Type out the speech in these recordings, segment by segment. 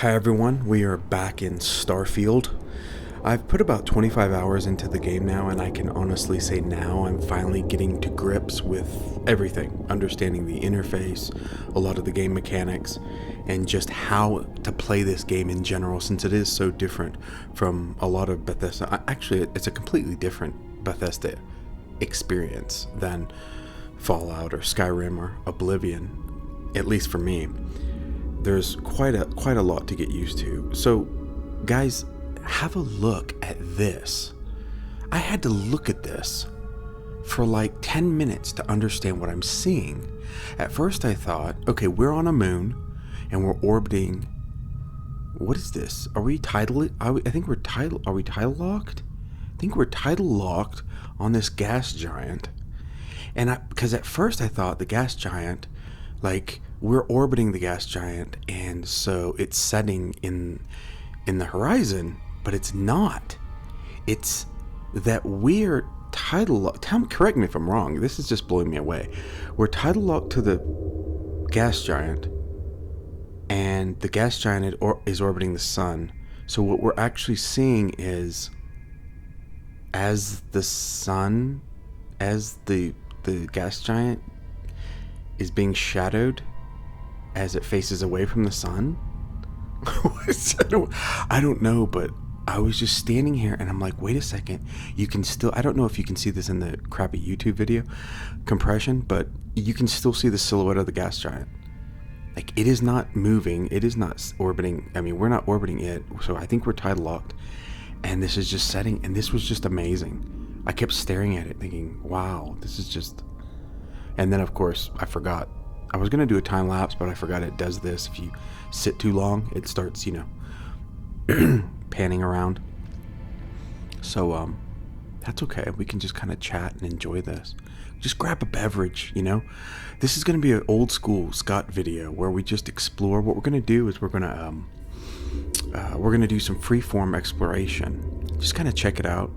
Hi everyone, we are back in Starfield. I've put about 25 hours into the game now, and I can honestly say now I'm finally getting to grips with everything, understanding the interface, a lot of the game mechanics, and just how to play this game in general, since it is so different from a lot of Bethesda. Actually, it's a completely different Bethesda experience than Fallout or Skyrim or Oblivion, at least for me. There's quite a lot to get used to. So, guys, have a look at this. I had to look at this for like 10 minutes to understand what I'm seeing. At first I thought, okay, we're on a moon and we're orbiting. What is this? Are we tidal? Are we tidal locked? I think we're tidal locked on this gas giant. And because at first I thought the gas giant, like, we're orbiting the gas giant, and so it's setting in the horizon, but it's not. It's that we're tidal locked. Correct me if I'm wrong. This is just blowing me away. We're tidal locked to the gas giant, and the gas giant is orbiting the sun. So what we're actually seeing is, as the gas giant is being shadowed as it faces away from the sun. I don't know, but I was just standing here and I'm like, wait a second, you can still, I don't know if you can see this in the crappy YouTube video compression, but you can still see the silhouette of the gas giant. Like, it is not moving, it is not orbiting. I mean, we're not orbiting it, so I think we're tidal locked, and this is just setting, and this was just amazing. I kept staring at it thinking, wow, this is just. And then, of course, I forgot. I was going to do a time lapse, but I forgot it does this. If you sit too long, it starts, panning around. So, that's okay. We can just kind of chat and enjoy this. Just grab a beverage, This is going to be an old school Scott video where we just explore. What we're going to do is we're going to do some freeform exploration. Just kind of check it out.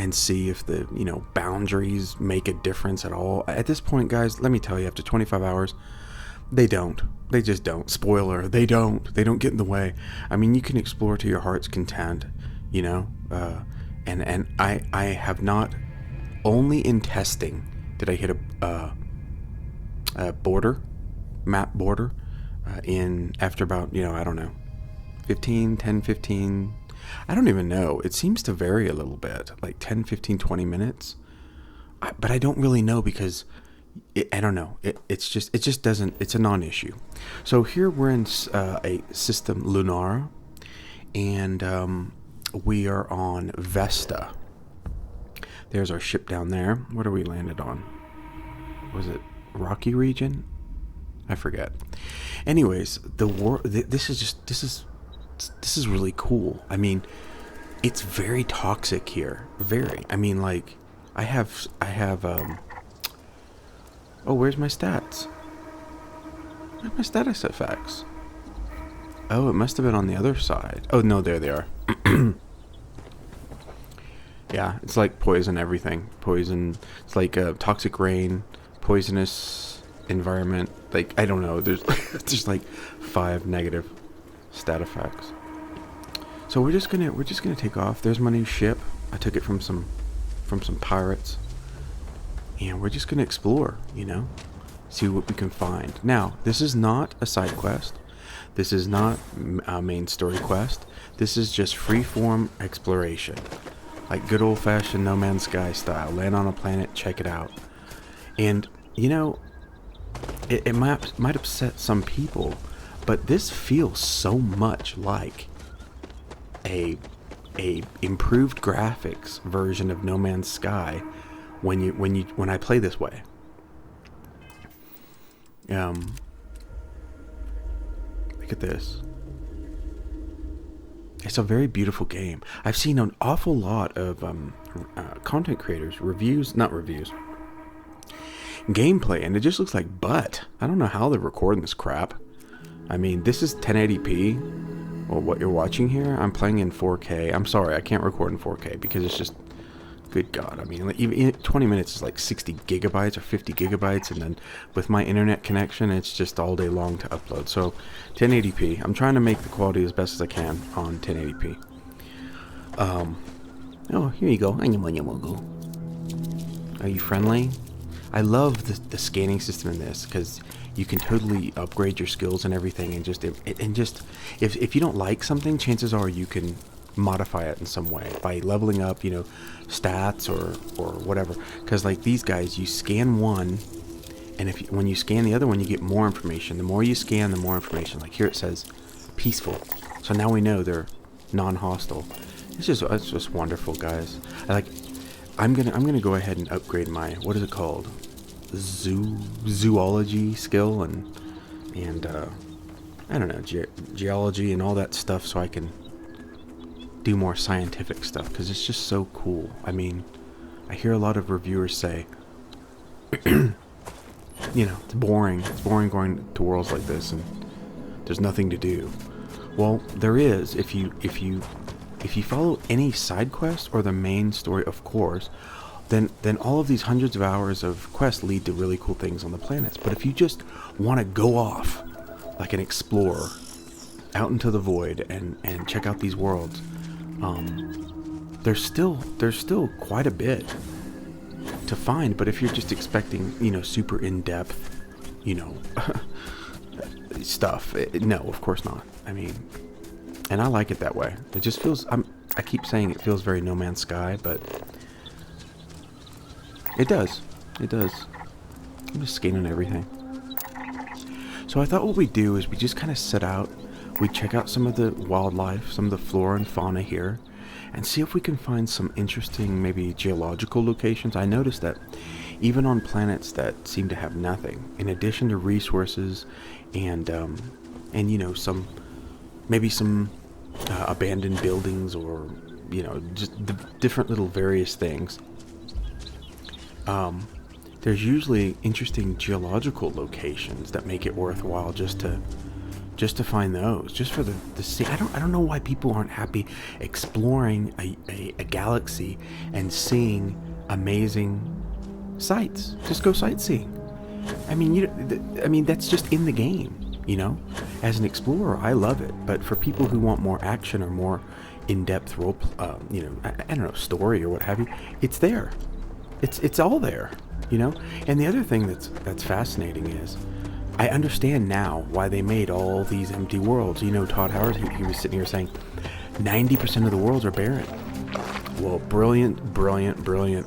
And see if the boundaries make a difference at all. At this point, guys, let me tell you, after 25 hours, they just don't. Spoiler, they don't get in the way. I mean, you can explore to your heart's content, and I have not, only in testing did I hit a map border in after about, I don't know, 15. I don't even know. It seems to vary a little bit, like 10, 15, 20 minutes. But I don't really know because I don't know. It just doesn't, it's a non-issue. So here we're in a system, Lunara, and we are on Vesta. There's our ship down there. What are we landed on? Was it Rocky region? I forget. Anyways, this is really cool. I mean, it's very toxic here. Very. I mean, like, I have, oh, where's my stats? Where's my status effects? Oh, it must have been on the other side. Oh, no, there they are. Yeah, it's like poison everything. Poison, it's like toxic rain, poisonous environment. Like, I don't know, there's just like 5 negative stat effects. So we're just gonna take off. There's my new ship. I took it from some pirates, and we're just gonna explore. See what we can find. Now, this is not a side quest. This is not a main story quest. This is just freeform exploration, like good old-fashioned No Man's Sky style. Land on a planet, check it out. And it might upset some people, but this feels so much like a improved graphics version of No Man's Sky when I play this way. Look at this. It's a very beautiful game. I've seen an awful lot of content creators gameplay, and it just looks like butt. I don't know how they're recording this crap. I mean, this is 1080p. Well, what you're watching here, I'm playing in 4K. I'm sorry, I can't record in 4K because it's Good God, I mean, like, even 20 minutes is like 60 gigabytes or 50 gigabytes, and then with my internet connection, it's just all day long to upload. So 1080p, I'm trying to make the quality as best as I can on 1080p. Oh, here you go. Are you friendly? I love the scanning system in this, because you can totally upgrade your skills and everything, and just if you don't like something, chances are you can modify it in some way by leveling up, stats or whatever. Because like these guys, you scan one, and when you scan the other one, you get more information. The more you scan, the more information. Like here it says peaceful, so now we know they're non-hostile. It's just wonderful, guys. I'm gonna go ahead and upgrade my, what is it called, zoology skill, and I don't know, geology and all that stuff, so I can do more scientific stuff, because it's just so cool. I mean, I hear a lot of reviewers say, it's boring. It's boring going to worlds like this, and there's nothing to do. Well, there is if you follow any side quest or the main story, of course. Then all of these hundreds of hours of quests lead to really cool things on the planets. But if you just want to go off like an explorer out into the void and check out these worlds, there's still quite a bit to find. But if you're just expecting, super in-depth, stuff, no, of course not. I mean, and I like it that way. It just feels, I keep saying it feels very No Man's Sky, but it does. I'm just scanning everything. So I thought what we'd do is we just kind of set out, we check out some of the wildlife, some of the flora and fauna here, and see if we can find some interesting, maybe geological locations. I noticed that even on planets that seem to have nothing, in addition to resources and some abandoned buildings, or just different little various things, there's usually interesting geological locations that make it worthwhile just to find those, just for the sea. I don't know why people aren't happy exploring a galaxy and seeing amazing sights. Just go sightseeing. I mean, that's just in the game. As an explorer, I love it. But for people who want more action or more in-depth role, I don't know, story or what have you, it's there. It's all there, And the other thing that's fascinating is, I understand now why they made all these empty worlds. Todd Howard, he was sitting here saying 90% of the worlds are barren. Well, brilliant.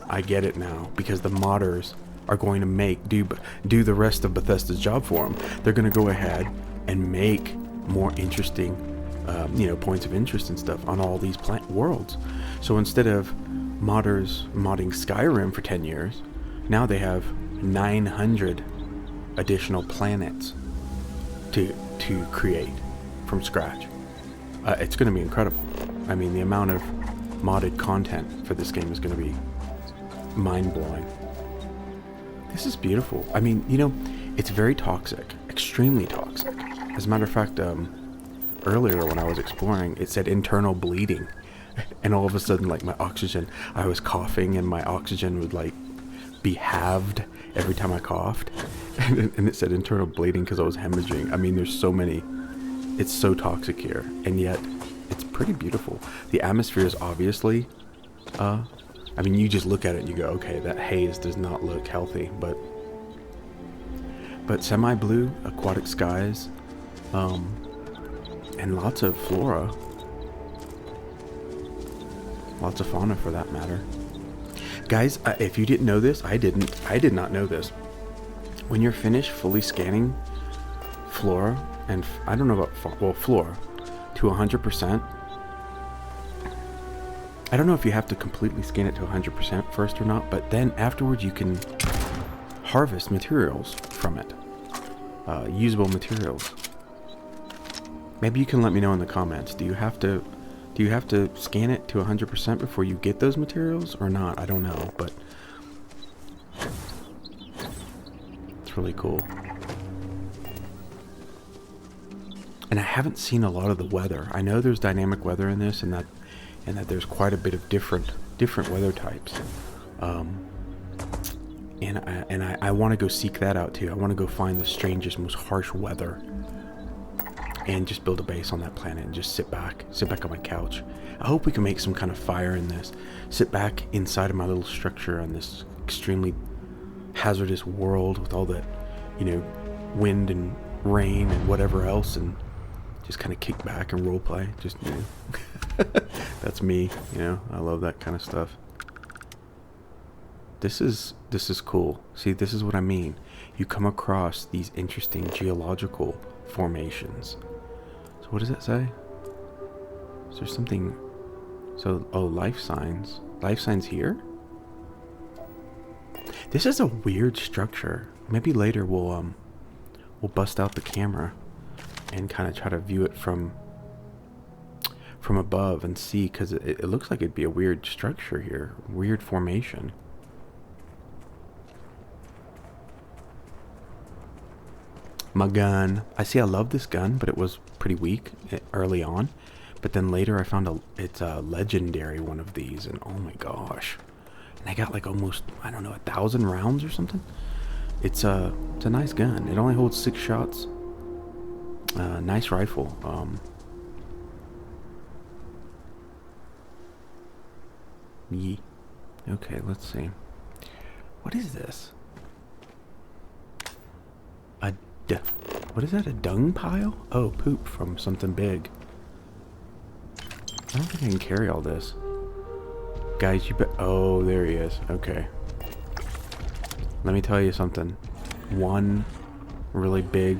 I get it now, because the modders are going to do the rest of Bethesda's job for them. They're going to go ahead and make more interesting, points of interest and stuff on all these worlds. So instead of modders modding Skyrim for 10 years, now they have 900 additional planets to create from scratch. It's going to be incredible. I mean, the amount of modded content for this game is going to be mind-blowing. This is beautiful. I mean, it's very toxic, extremely toxic. As a matter of fact, earlier when I was exploring, it said internal bleeding. And all of a sudden, like, my oxygen, I was coughing and my oxygen would, like, be halved every time I coughed. And it said internal bleeding because I was hemorrhaging. I mean, there's so many. It's so toxic here. And yet, it's pretty beautiful. The atmosphere is obviously, you just look at it and you go, okay, that haze does not look healthy. But semi-blue, aquatic skies, and lots of flora. Lots of fauna, for that matter. Guys, if you didn't know this, I did not know this. When you're finished fully scanning flora, and I don't know about flora, to 100%, I don't know if you have to completely scan it to 100% first or not, but then afterwards you can harvest materials from it. Usable materials. Maybe you can let me know in the comments. Do you have to scan it to 100% before you get those materials or not? I don't know, but it's really cool. And I haven't seen a lot of the weather. I know there's dynamic weather in this, and that there's quite a bit of different different weather types. And I want to go seek that out too. I want to go find the strangest, most harsh weather, and just build a base on that planet and just sit back on my couch. I hope we can make some kind of fire in this. Sit back inside of my little structure on this extremely hazardous world with all that, wind and rain and whatever else, and just kind of kick back and roleplay. Just, that's me, I love that kind of stuff. This is cool. See, this is what I mean. You come across these interesting geological formations. So what does that say? Is there something? So, life signs. Life signs here? This is a weird structure. Maybe later we'll bust out the camera and kind of try to view it from above and see, because it looks like it'd be a weird structure here. Weird formation. My gun. I love this gun, but it was pretty weak early on. But then later I found it's a legendary one of these, and oh my gosh. And I got like almost, 1,000 rounds or something. It's a nice gun. It only holds 6 shots. Nice rifle. Okay, let's see. What is this? What is that, a dung pile? Oh, poop from something big. I don't think I can carry all this. Guys, oh, there he is. Okay. Let me tell you something. One really big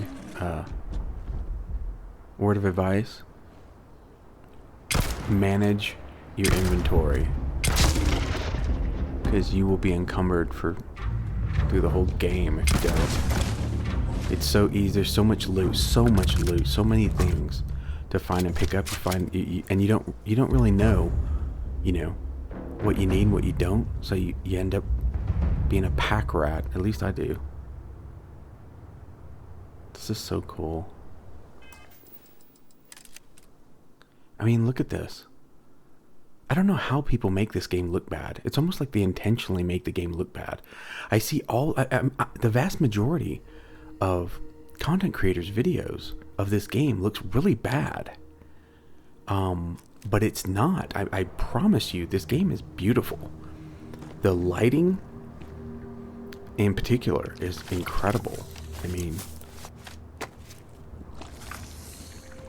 word of advice. Manage your inventory, because you will be encumbered through the whole game if you don't. It's so easy. There's so much loot, so many things to find and pick up. And you don't really know, what you need and what you don't. So you end up being a pack rat. At least I do. This is so cool. I mean, look at this. I don't know how people make this game look bad. It's almost like they intentionally make the game look bad. I see the vast majority of content creators' videos of this game looks really bad. But it's not. I promise you, this game is beautiful. The lighting in particular is incredible. I mean,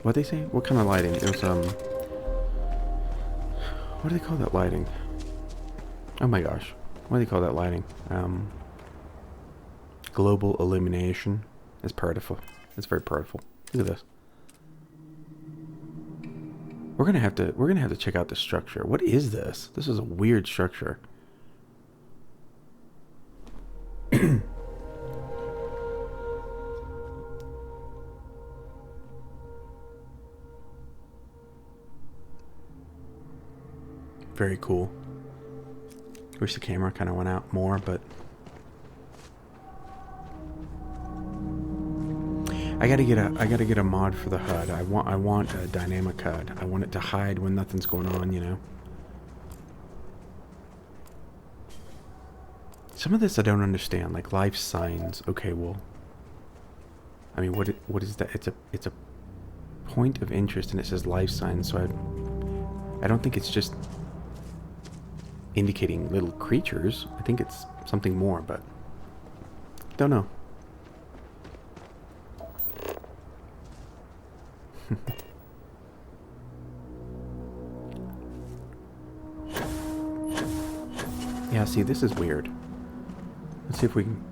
what they say? What kind of lighting? It was what do they call that lighting? Oh my gosh. What do they call that lighting? Global illumination. It's powerful. It's very powerful. Look at this. We're gonna have to check out the structure. What is this? This is a weird structure. Very cool. Wish the camera kind of went out more, but I gotta get a mod for the HUD. I want a dynamic HUD. I want it to hide when nothing's going on, Some of this I don't understand, like life signs. Okay, well, I mean, what is that? It's a point of interest, and it says life signs. So I don't think it's just indicating little creatures. I think it's something more, but don't know. Yeah, see, this is weird. Let's see if we can...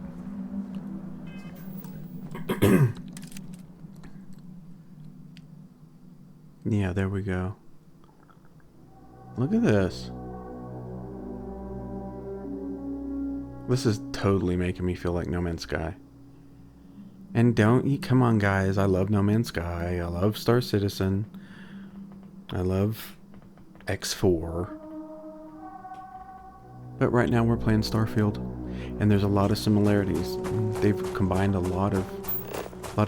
Yeah, there we go. Look at this. This is totally making me feel like No Man's Sky. And come on guys, I love No Man's Sky, I love Star Citizen, I love X4. But right now we're playing Starfield, and there's a lot of similarities. They've combined a lot of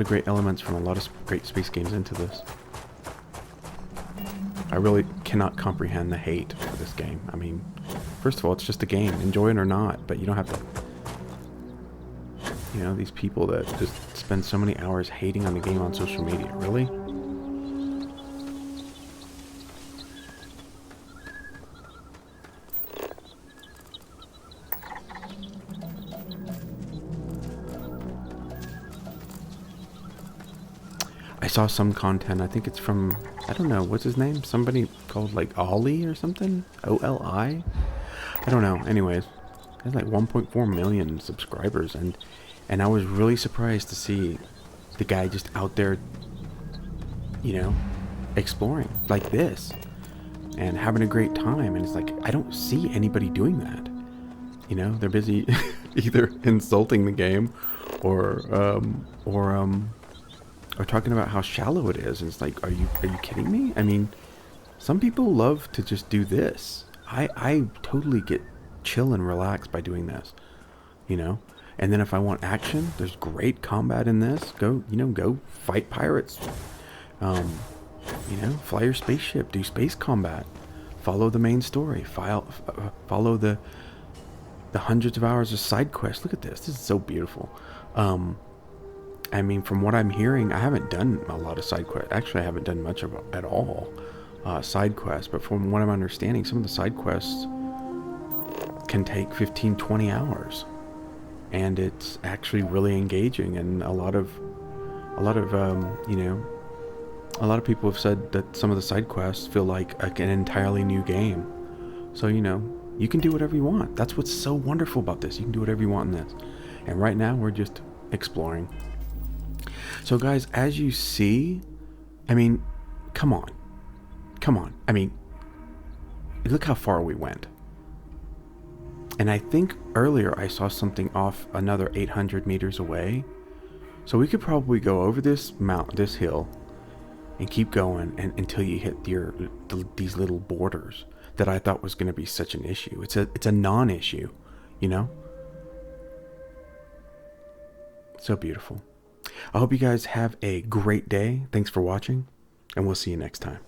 great elements from a lot of great space games into this. I really cannot comprehend the hate for this game. I mean, First of all, it's just a game. Enjoy it or not, but you don't have to... You know, these people that just spend so many hours hating on the game on social media. Really? I saw some content, I think it's from, I don't know, what's his name? Somebody called like Ollie or something? O-L-I? I don't know. Anyways, he has like 1.4 million subscribers, and I was really surprised to see the guy just out there, you know, exploring like this and having a great time. And it's like, I don't see anybody doing that. You know, they're busy either insulting the game or talking about how shallow it is. And it's like, are you kidding me? I mean, some people love to just do this. I totally get chill and relaxed by doing this, you know. And then if I want action, there's great combat in this. Go fight pirates. You know, fly your spaceship, do space combat, follow the main story, follow the hundreds of hours of side quests. Look at this. This is so beautiful. I mean, from what I'm hearing, I haven't done a lot of side quests. Actually, I haven't done much of at all side quests. But from what I'm understanding, some of the side quests can take 15, 20 hours. And it's actually really engaging. And a lot of you know, a lot of people have said that some of the side quests feel like an entirely new game. So, you know, you can do whatever you want. That's what's so wonderful about this. You can do whatever you want in this. And right now, we're just exploring. So guys, as you see, I mean, come on. I mean, look how far we went. And I think earlier I saw something off another 800 meters away. So we could probably go over this hill and keep going until you hit these little borders that I thought was going to be such an issue. It's a non-issue, you know? So beautiful. I hope you guys have a great day. Thanks for watching, and we'll see you next time.